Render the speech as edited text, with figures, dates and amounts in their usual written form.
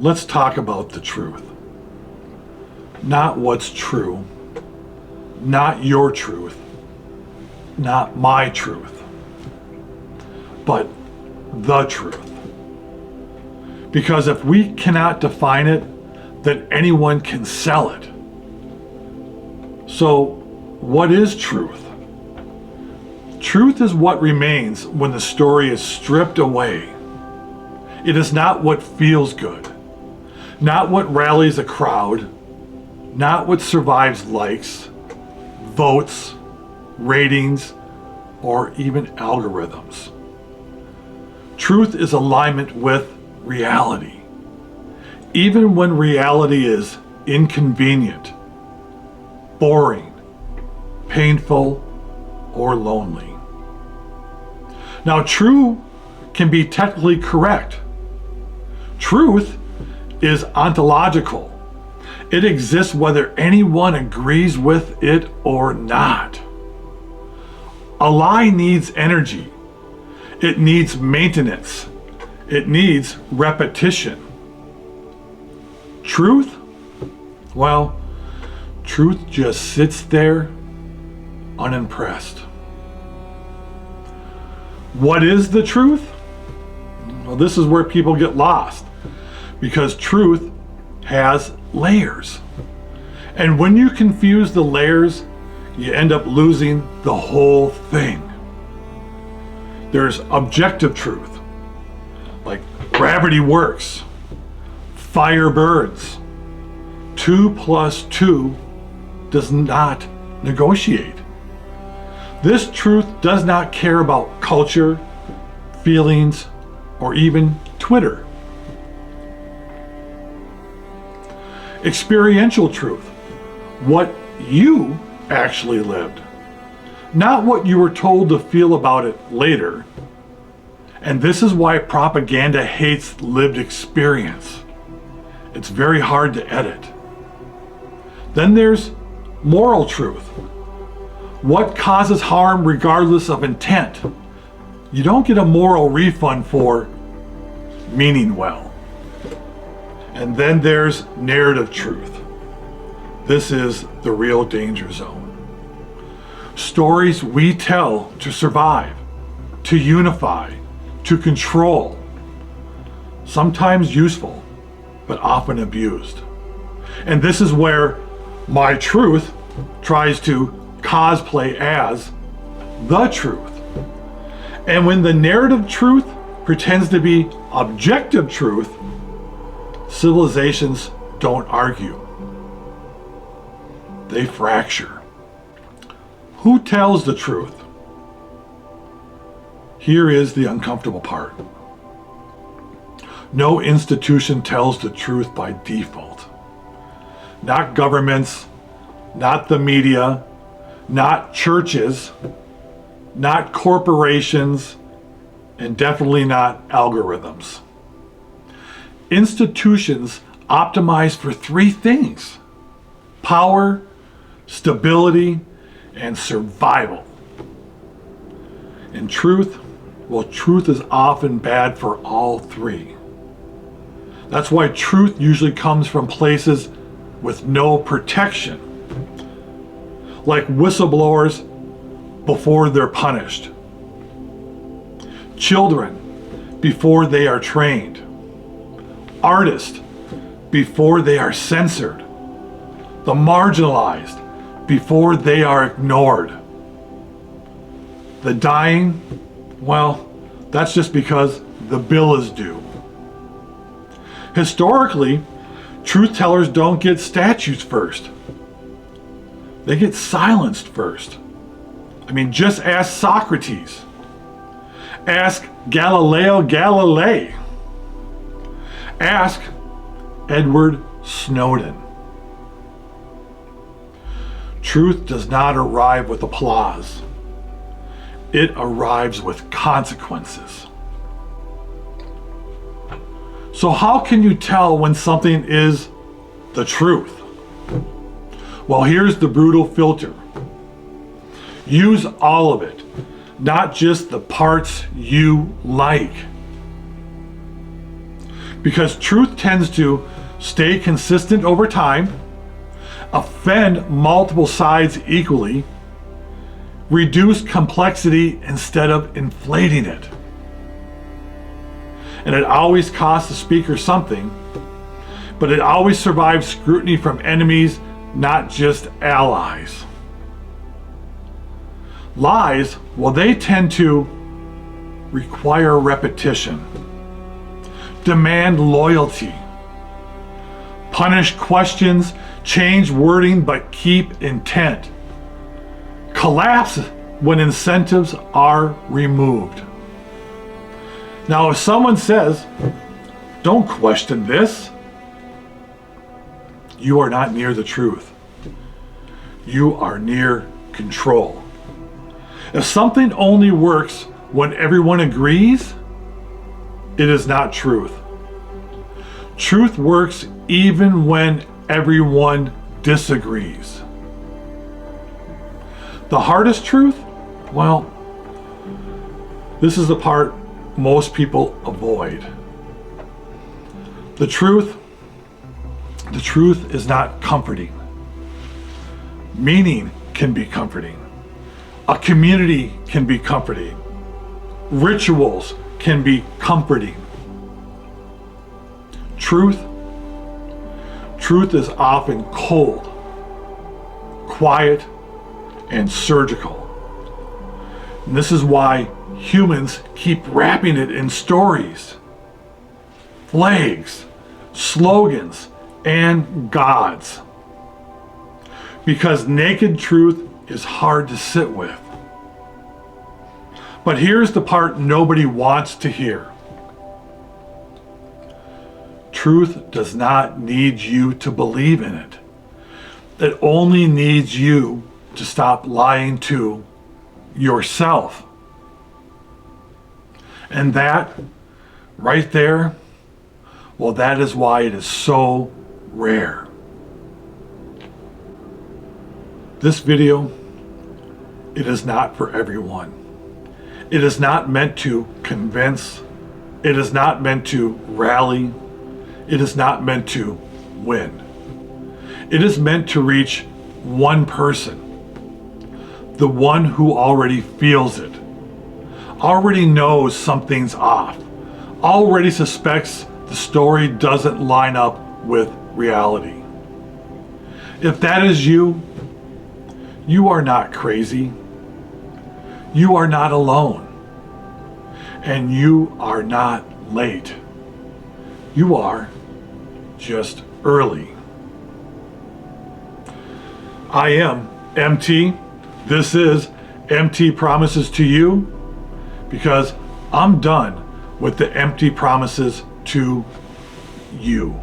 let's talk about the truth. Not what's true, not your truth, not my truth, but the truth. Because if we cannot define it, then anyone can sell it. So, what is truth? Truth is what remains when the story is stripped away. It is not what feels good, not what rallies a crowd, not what survives likes, votes, ratings, or even algorithms. Truth is alignment with reality, even when reality is inconvenient, boring, painful, or lonely. Now, true can be technically correct. Truth is ontological. It exists whether anyone agrees with it or not. A lie needs energy. It needs maintenance. It needs repetition. Truth? Well, truth just sits there unimpressed. What is the truth? Well, this is where people get lost, because truth has layers. And when you confuse the layers, you end up losing the whole thing. There's objective truth, like gravity works, fire burns, 2 + 2 does not negotiate. This truth does not care about culture, feelings, or even Twitter. Experiential truth, what you actually lived, not what you were told to feel about it later. And this is why propaganda hates lived experience. It's very hard to edit. Then there's moral truth. What causes harm regardless of intent? You don't get a moral refund for meaning well. And then there's narrative truth. This is the real danger zone. Stories we tell to survive, to unify, to control. Sometimes useful, but often abused. And this is where my truth tries to cosplay as the truth. And when the narrative truth pretends to be objective truth, civilizations don't argue. They fracture. Who tells the truth? Here is the uncomfortable part. No institution tells the truth by default. Not governments, not the media, not churches, not corporations, and definitely not algorithms. Institutions optimize for 3 things: power, stability, and survival. And truth, well, truth is often bad for all 3. That's why truth usually comes from places with no protection, like whistleblowers before they're punished, children before they are trained, artists before they are censored, the marginalized before they are ignored. The dying, well, that's just because the bill is due. Historically, truth tellers don't get statues first. They get silenced first. I mean, just ask Socrates. Ask Galileo Galilei. Ask Edward Snowden. Truth does not arrive with applause. It arrives with consequences. So how can you tell when something is the truth? Well, here's the brutal filter. Use all of it, not just the parts you like. Because truth tends to stay consistent over time, offend multiple sides equally, reduce complexity instead of inflating it. And it always costs the speaker something, but it always survives scrutiny from enemies, not just allies. Lies, well, they tend to require repetition, demand loyalty, punish questions, change wording but keep intent, collapse when incentives are removed. Now, if someone says, "Don't question this," you are not near the truth. You are near control. If something only works when everyone agrees, it is not truth. Truth works even when everyone disagrees. The hardest truth? Well, this is the part most people avoid. The truth is not comforting. Meaning can be comforting. A community can be comforting. Rituals can be comforting. Truth is often cold, quiet, and surgical. And this is why humans keep wrapping it in stories, flags, slogans, and gods. Because naked truth is hard to sit with. But here's the part nobody wants to hear. Truth does not need you to believe in it. It only needs you to stop lying to yourself. And that, right there, well, that is why it is so rare. This video, it is not for everyone. It is not meant to convince. It is not meant to rally. It is not meant to win. It is meant to reach one person, the one who already feels it, already knows something's off, already suspects the story doesn't line up with reality. If that is you, you are not crazy. You are not alone. And you are not late. You are just early. I am MT. This is MT Promises to You, because I'm done with the empty promises to you.